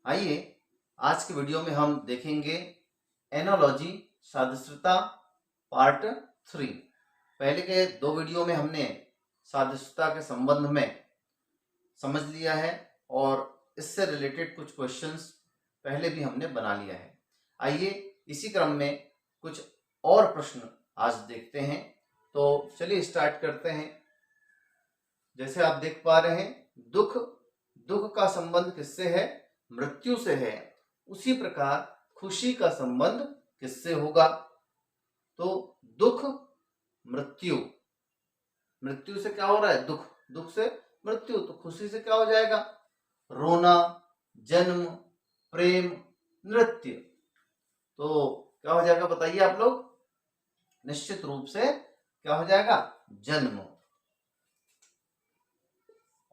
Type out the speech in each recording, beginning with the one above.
आइए आज के वीडियो में हम देखेंगे एनोलॉजी सादृश्यता पार्ट 3। पहले के दो वीडियो में हमने सादृश्यता के संबंध में समझ लिया है और इससे रिलेटेड कुछ क्वेश्चंस पहले भी हमने बना लिया है। आइए इसी क्रम में कुछ और प्रश्न आज देखते हैं। तो चलिए स्टार्ट करते हैं। जैसे आप देख पा रहे हैं, दुख का संबंध किससे है? मृत्यु से है। उसी प्रकार खुशी का संबंध किससे होगा? तो दुख मृत्यु, मृत्यु से क्या हो रहा है? दुख से मृत्यु, तो खुशी से क्या हो जाएगा? रोना, जन्म, प्रेम, नृत्य। तो क्या हो जाएगा बताइए आप लोग? निश्चित रूप से क्या हो जाएगा? जन्म।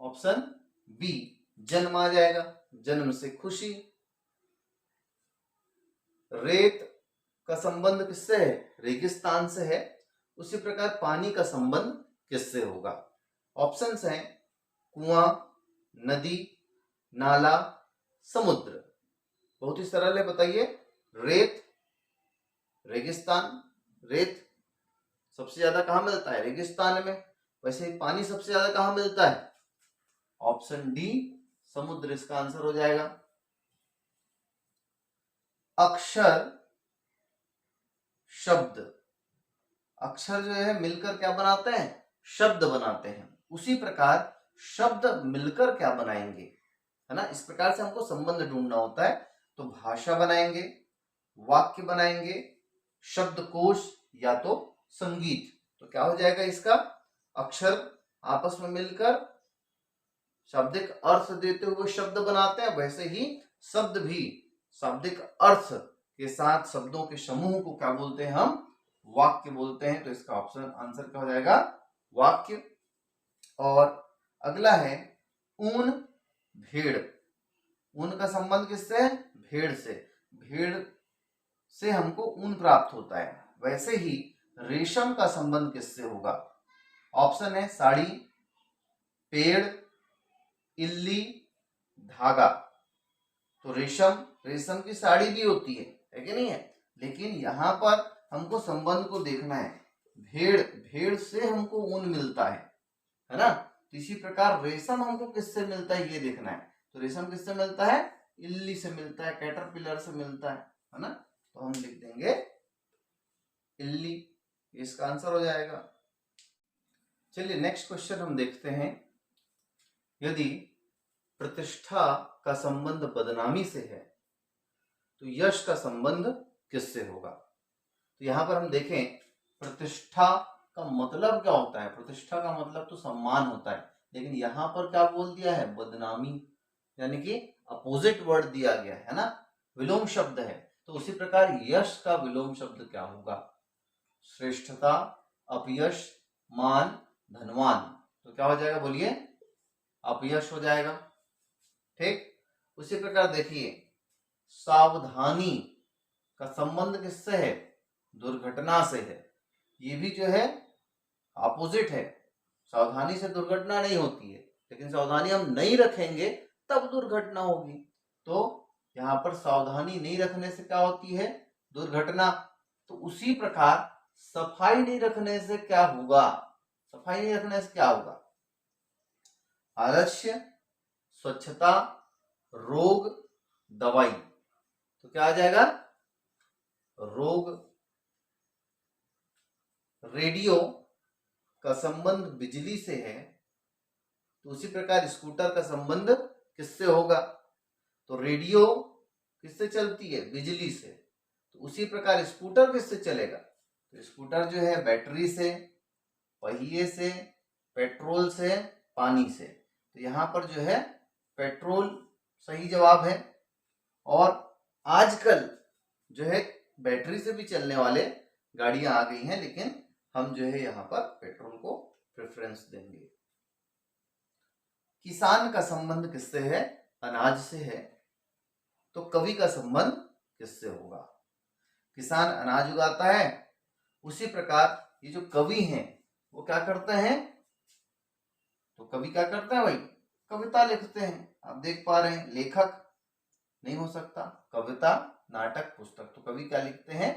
ऑप्शन बी जन्म आ जाएगा। जन्म से खुशी। रेत का संबंध किससे है? रेगिस्तान से है। उसी प्रकार पानी का संबंध किससे होगा? ऑप्शंस हैं कुआं, नदी, नाला, समुद्र। बहुत ही सरल है, बताइए। रेत, रेगिस्तान। रेत सबसे ज्यादा कहां मिलता है? रेगिस्तान में। वैसे ही पानी सबसे ज्यादा कहां मिलता है? ऑप्शन डी समुद्र इसका आंसर हो जाएगा। अक्षर, शब्द। अक्षर जो है मिलकर क्या बनाते हैं? शब्द बनाते हैं। उसी प्रकार शब्द मिलकर क्या बनाएंगे, है ना? इस प्रकार से हमको संबंध ढूंढना होता है। तो भाषा बनाएंगे, वाक्य बनाएंगे, शब्दकोश या तो संगीत। तो क्या हो जाएगा इसका? अक्षर आपस में मिलकर शाब्दिक अर्थ देते हुए शब्द बनाते हैं, वैसे ही शब्द भी शाब्दिक अर्थ के साथ शब्दों के समूह को क्या बोलते हैं? हम वाक्य बोलते हैं। तो इसका ऑप्शन आंसर क्या हो जाएगा? वाक्य। और अगला है ऊन, भेड़। ऊन का संबंध किससे है? भेड़ से। भेड़ से हमको ऊन प्राप्त होता है। वैसे ही रेशम का संबंध किससे होगा? ऑप्शन है साड़ी, पेड़, इल्ली, धागा। तो रेशम की साड़ी भी होती है कि नहीं है? लेकिन यहां पर हमको संबंध को देखना है। भेड़ से हमको ऊन मिलता है ना? तो इसी प्रकार रेशम हमको किससे मिलता है ये देखना है। तो रेशम किससे मिलता है? इल्ली से मिलता है, कैटरपिलर से मिलता है ना? तो हम लिख देंगे इल्ली। इसका आंसर हो जाएगा। चलिए नेक्स्ट क्वेश्चन हम देखते हैं। यदि प्रतिष्ठा का संबंध बदनामी से है तो यश का संबंध किससे होगा? तो यहां पर हम देखें, प्रतिष्ठा का मतलब क्या होता है? प्रतिष्ठा का मतलब तो सम्मान होता है, लेकिन यहां पर क्या बोल दिया है? बदनामी, यानी कि अपोजिट वर्ड दिया गया है ना? विलोम शब्द है। तो उसी प्रकार यश का विलोम शब्द क्या होगा? श्रेष्ठता, अपयश, मान, धनवान। तो क्या हो जाएगा बोलिए? अपयश हो जाएगा। ठीक। उसी प्रकार देखिए, सावधानी का संबंध किससे है? दुर्घटना से है। ये भी जो है अपोजिट है। सावधानी से दुर्घटना नहीं होती है, लेकिन सावधानी हम नहीं रखेंगे तब दुर्घटना होगी। तो यहां पर सावधानी नहीं रखने से क्या होती है? दुर्घटना। तो उसी प्रकार सफाई नहीं रखने से क्या होगा? सफाई नहीं रखने से क्या होगा? आलस्य, स्वच्छता, रोग, दवाई। तो क्या आ जाएगा? रोग। रेडियो का संबंध बिजली से है, तो उसी प्रकार स्कूटर का संबंध किससे होगा? तो रेडियो किससे चलती है? बिजली से। तो उसी प्रकार स्कूटर किससे चलेगा? तो स्कूटर जो है बैटरी से, पहिए से, पेट्रोल से, पानी से। तो यहां पर जो है पेट्रोल सही जवाब है। और आजकल जो है बैटरी से भी चलने वाले गाड़ियां आ गई हैं, लेकिन हम जो है यहां पर पेट्रोल को प्रेफरेंस देंगे। किसान का संबंध किससे है? अनाज से है। तो कवि का संबंध किससे होगा? किसान अनाज उगाता है, उसी प्रकार ये जो कवि हैं वो क्या करते हैं? तो कवि क्या करते हैं भाई? कविता लिखते हैं। आप देख पा रहे हैं लेखक। नहीं हो सकता। कविता, नाटक, पुस्तक, तो कवि क्या लिखते हैं?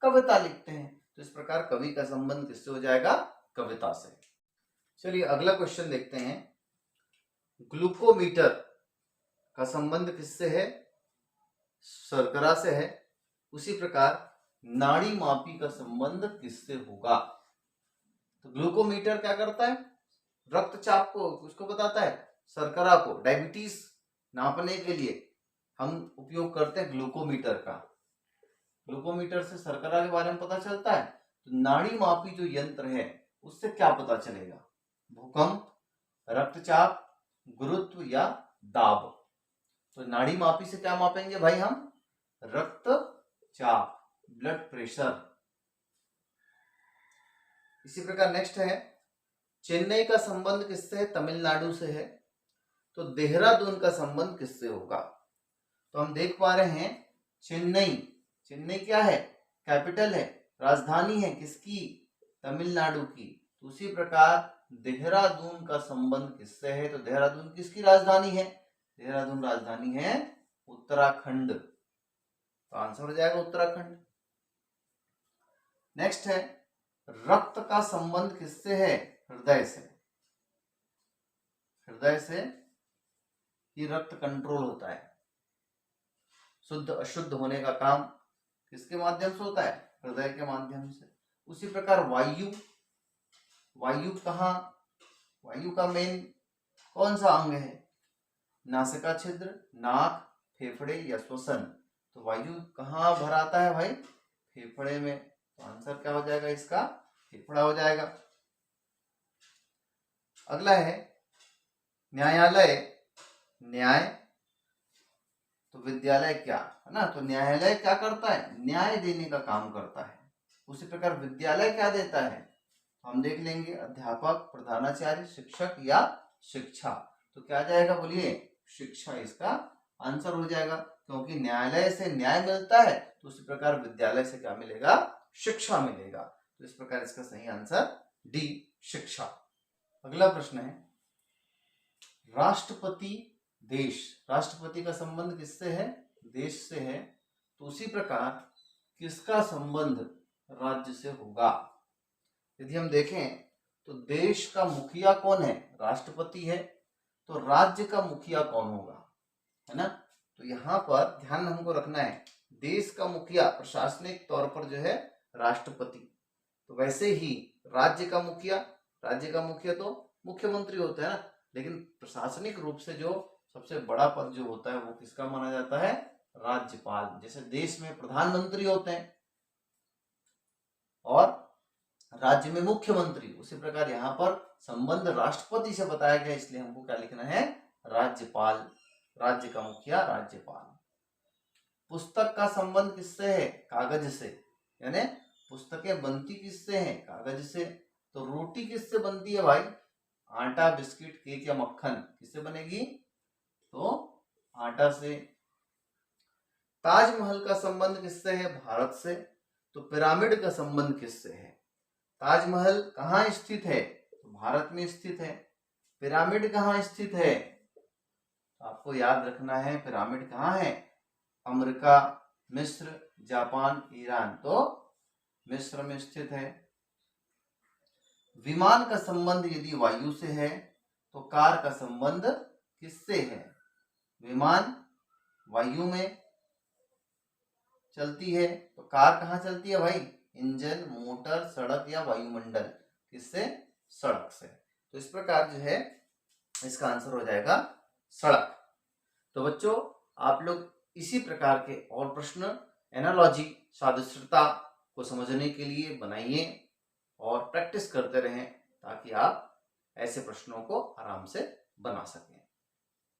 कविता लिखते हैं। तो इस प्रकार कवि का संबंध किससे हो जाएगा? कविता से। चलिए अगला क्वेश्चन देखते हैं। ग्लूकोमीटर का संबंध किससे है? शर्करा से है। उसी प्रकार नाड़ी मापी का संबंध किससे होगा? तो ग्लूकोमीटर क्या करता है? रक्तचाप को उसको बताता है, शर्करा को, डायबिटीज नापने के लिए हम उपयोग करते हैं ग्लूकोमीटर का। ग्लूकोमीटर से शर्करा के बारे में पता चलता है। तो नाड़ी मापी जो यंत्र है उससे क्या पता चलेगा? भूकंप, रक्तचाप, गुरुत्व या दाब। तो नाड़ी मापी से क्या मापेंगे भाई हम? रक्तचाप, ब्लड प्रेशर। इसी प्रकार नेक्स्ट है, चेन्नई का संबंध किससे है? तमिलनाडु से है। तो देहरादून का संबंध किससे होगा? तो हम देख पा रहे हैं चेन्नई, चेन्नई क्या है? कैपिटल है, राजधानी है किसकी? तमिलनाडु की। तो उसी प्रकार देहरादून का संबंध किससे है? तो देहरादून किसकी राजधानी है? देहरादून राजधानी है उत्तराखंड। तो आंसर हो जाएगा उत्तराखंड। नेक्स्ट है, रक्त का संबंध किससे है? हृदय से। हृदय से ही रक्त कंट्रोल होता है। शुद्ध अशुद्ध होने का काम किसके माध्यम से होता है? हृदय के माध्यम से। उसी प्रकार वायु, वायु कहाँ? वायु का मेन कौन सा अंग है? नासिका छिद्र, नाक, फेफड़े या श्वसन। तो वायु कहाँ भर आता है भाई? फेफड़े में। तो आंसर क्या हो जाएगा इसका? फेफड़ा हो जाएगा। अगला है न्यायालय, न्याय, तो विद्यालय क्या है ना? तो न्यायालय क्या करता है? न्याय देने का काम करता है। उसी प्रकार विद्यालय क्या देता है? हम देख लेंगे, अध्यापक, प्रधानाचार्य, शिक्षक या शिक्षा। तो क्या जाएगा बोलिए? शिक्षा इसका आंसर हो जाएगा, क्योंकि न्यायालय से न्याय मिलता है। तो उसी प्रकार विद्यालय से क्या मिलेगा? शिक्षा मिलेगा। तो इस प्रकार इसका सही आंसर डी, शिक्षा। अगला प्रश्न है, राष्ट्रपति देश, राष्ट्रपति का संबंध किससे है? देश से है। तो उसी प्रकार किसका संबंध राज्य से होगा? यदि हम देखें तो देश का मुखिया कौन है? राष्ट्रपति है। तो राज्य का मुखिया कौन होगा? है ना? तो यहाँ पर ध्यान हमको रखना है, देश का मुखिया प्रशासनिक तौर पर जो है राष्ट्रपति। तो वैसे ही राज्य का मुखिया, राज्य का मुखिया तो मुख्यमंत्री होता है ना, लेकिन प्रशासनिक रूप से जो सबसे बड़ा पद जो होता है वो किसका माना जाता है? राज्यपाल। जैसे देश में प्रधानमंत्री होते हैं और राज्य में मुख्यमंत्री, उसी प्रकार यहाँ पर संबंध राष्ट्रपति से बताया गया, इसलिए हमको क्या लिखना है? राज्यपाल, राज्य का मुखिया राज्यपाल। पुस्तक का संबंध किससे है? कागज से। यानी पुस्तकें बनती किससे हैं? कागज से। तो रोटी किससे बनती है भाई? आटा, बिस्किट, केक या मक्खन किससे बनेगी? तो आटा से। ताजमहल का संबंध किससे है? भारत से। तो पिरामिड का संबंध किससे है? ताजमहल कहाँ स्थित है? तो भारत में स्थित है। पिरामिड कहाँ स्थित है? आपको याद रखना है पिरामिड कहाँ है? अमेरिका, मिस्र, जापान, ईरान। तो मिस्र में स्थित है। विमान का संबंध यदि वायु से है तो कार का संबंध किससे है? विमान वायु में चलती है, तो कार कहाँ चलती है भाई? इंजन, मोटर, सड़क या वायुमंडल। किससे? सड़क से। तो इस प्रकार जो है इसका आंसर हो जाएगा सड़क। तो बच्चों आप लोग इसी प्रकार के और प्रश्न एनालॉजी, सादृश्यता को समझने के लिए बनाइए और प्रैक्टिस करते रहें, ताकि आप ऐसे प्रश्नों को आराम से बना सकें।